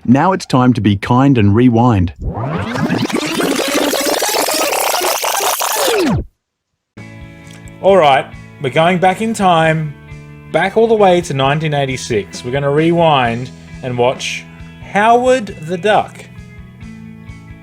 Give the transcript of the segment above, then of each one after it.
Now it's time to be kind and rewind. Alright, we're going back in time, back all the way to 1986. We're going to rewind and watch Howard the Duck.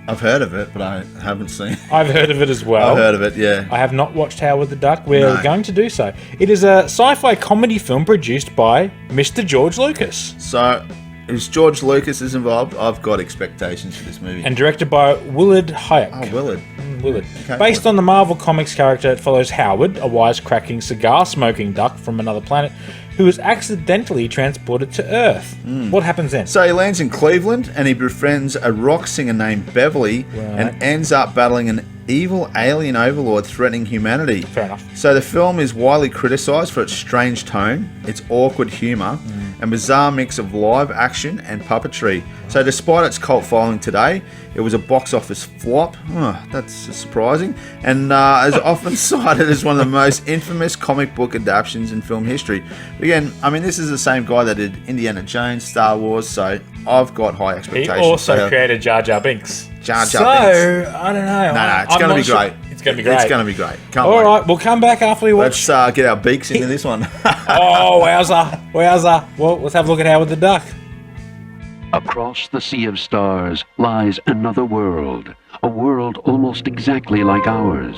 I've heard of it, but I haven't seen it. I've heard of it as well. I've heard of it, yeah. I have not watched Howard the Duck. We're going to do so. It is a sci-fi comedy film produced by Mr. George Lucas. So, if George Lucas is involved, I've got expectations for this movie. And directed by Willard Huyck. Oh, Willard. Willard. Okay. Based on the Marvel Comics character, it follows Howard, a wisecracking, cigar-smoking duck from another planet, who is accidentally transported to Earth. What happens then? So he lands in Cleveland and he befriends a rock singer named Beverly and ends up battling an evil alien overlord threatening humanity. Fair enough. So the film is widely criticised for its strange tone, its awkward humour, and bizarre mix of live action and puppetry. So despite its cult following today, it was a box office flop. That's surprising. And is often cited as one of the most infamous comic book adaptations in film history. Again, I mean, this is the same guy that did Indiana Jones, Star Wars, so I've got high expectations. He also created Jar Jar Binks. Jar Jar Binks. So, I don't know. No, it's going to be great. It's going to be great. It's going to be great. Can't All wait. right, we'll come back after we watch. Let's get our beaks into this one. Oh, wowza. Wowza. Well, let's have a look at Howard the Duck. Across the sea of stars lies another world, a world almost exactly like ours.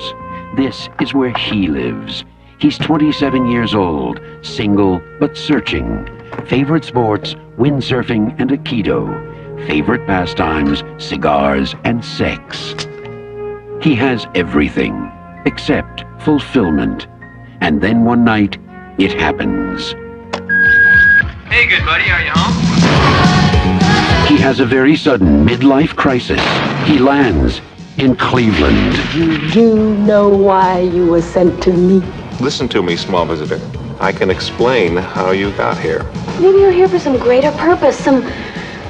This is where he lives. He's 27 years old, single but searching. Favorite sports, windsurfing and Aikido. Favorite pastimes, cigars and sex. He has everything except fulfillment. And then one night, it happens. Hey, good buddy, are you home? He has a very sudden midlife crisis. He lands in Cleveland. You do know why you were sent to me? Listen to me, small visitor. I can explain how you got here. Maybe you're here for some greater purpose, some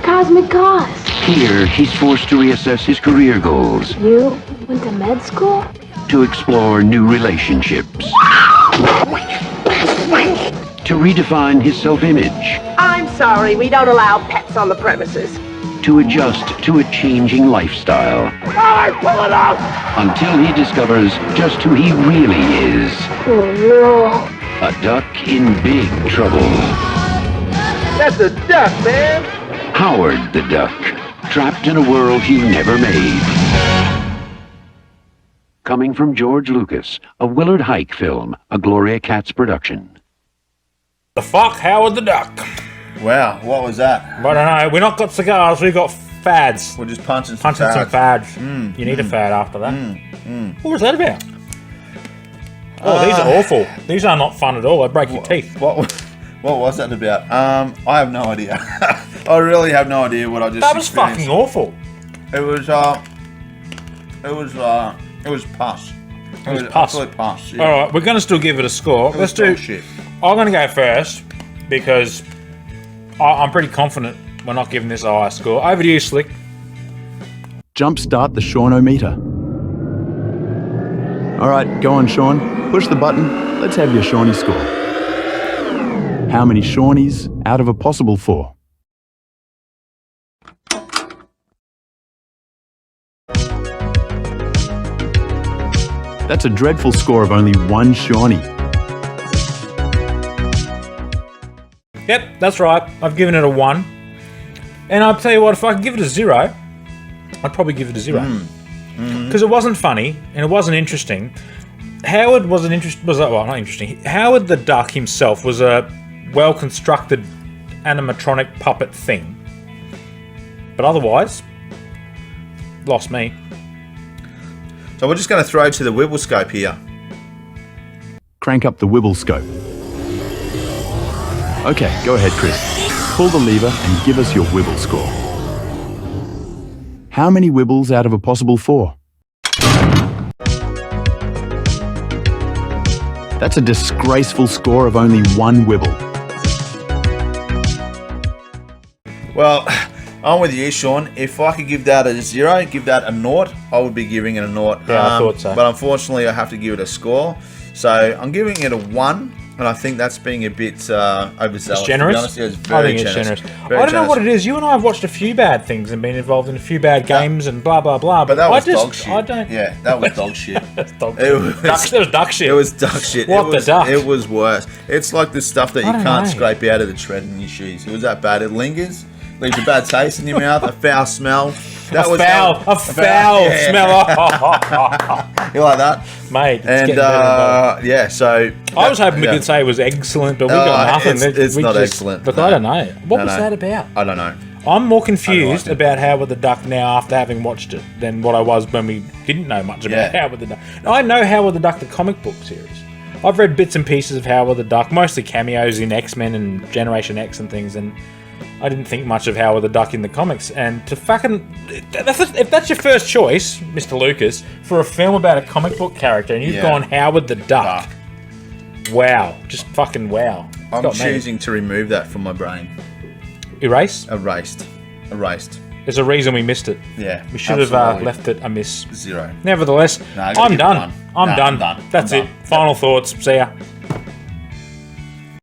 cosmic cause. Here, he's forced to reassess his career goals, You went to med school? to explore new relationships, to redefine his self-image, I'm sorry, we don't allow pets on the premises. to adjust to a changing lifestyle, Pull it out! until he discovers just who he really is. Oh no. A duck in big trouble. That's a duck, man! Howard the Duck, trapped in a world he never made. Coming from George Lucas, a Willard Huyck film, a Gloria Katz production. The fuck, Howard the Duck. Wow, what was that? I don't know. We've not got cigars, we've got fads. We're just punching some Punching some fads. fads. You need a fad after that. What was that about? Oh, these are awful. These are not fun at all. They break your teeth. What was that about? I have no idea. I really have no idea what I just That was experienced. fucking awful. It was pus. It was pus. absolute pus. Yeah. All right, we're going to still give it a score. It Let's was do. bullshit. I'm going to go first because I'm pretty confident we're not giving this a high score. Over to you, Slick. Jumpstart the Sean-o-meter. All right, go on, Sean. Push the button. Let's have your Shawnee score. How many Shawnees out of a possible 4? That's a dreadful score of only 1 Shawnee. Yep, that's right. I've given it a 1. And I'll tell you what, if I could give it a 0, I'd probably give it a 0. Because it wasn't funny and it wasn't interesting. Howard wasn't not interesting. Howard the Duck himself was a well-constructed animatronic puppet thing. But otherwise, lost me. So we're just going to throw to the Wibble-Scope here. Crank up the Wibble-Scope. Okay, go ahead, Chris. Pull the lever and give us your Wibble score. How many Wibbles out of a possible 4? That's a disgraceful score of only 1 Wibble. Well, I'm with you, Sean. If I could give that a 0, give that a 0, I would be giving it a 0. Yeah, I thought so. But unfortunately, I have to give it a score. So I'm giving it a 1. And I think that's being a bit overzealous. It's generous? To be honest. Yeah, it's I very think it's generous. Very I don't know what generous. it is. You and I have watched a few bad things and been involved in a few bad games and blah, blah, blah. But that was I just, dog shit. I don't... Yeah, that was dog shit. That's dog It shit. was- It was duck shit. It was duck shit. What it the was, duck? It was worse. It's like the stuff that you I don't can't know. scrape out of the tread in your shoes. It was that bad. It lingers, leaves a bad taste in your mouth, a foul smell. That a was foul yeah. smell. You like that? Mate, it's And getting better, yeah, so I was hoping we yeah. could say it was excellent, but we got nothing. It's We not just- excellent. Look, No. I don't know. What No, was no. that about? I don't know. I'm more confused I don't like it. about Howard the Duck now after having watched it than what I was when we didn't know much about Yeah. Howard the Duck. Now, I know Howard the Duck, the comic book series. I've read bits and pieces of Howard the Duck, mostly cameos in X-Men and Generation X and things, and I didn't think much of Howard the Duck in the comics. And to fucking... If that's your first choice, Mr. Lucas, for a film about a comic book character, and you've Yeah. gone Howard the Duck, wow. Just fucking wow. It's I'm got me. choosing to remove that from my brain. Erase? Erased. There's a reason we missed it. Yeah. We should have absolutely. left it amiss. 0. Nevertheless, No, I gotta I'm give it done. one. I'm No, done. I'm done. That's I'm it. done. Final thoughts. See ya.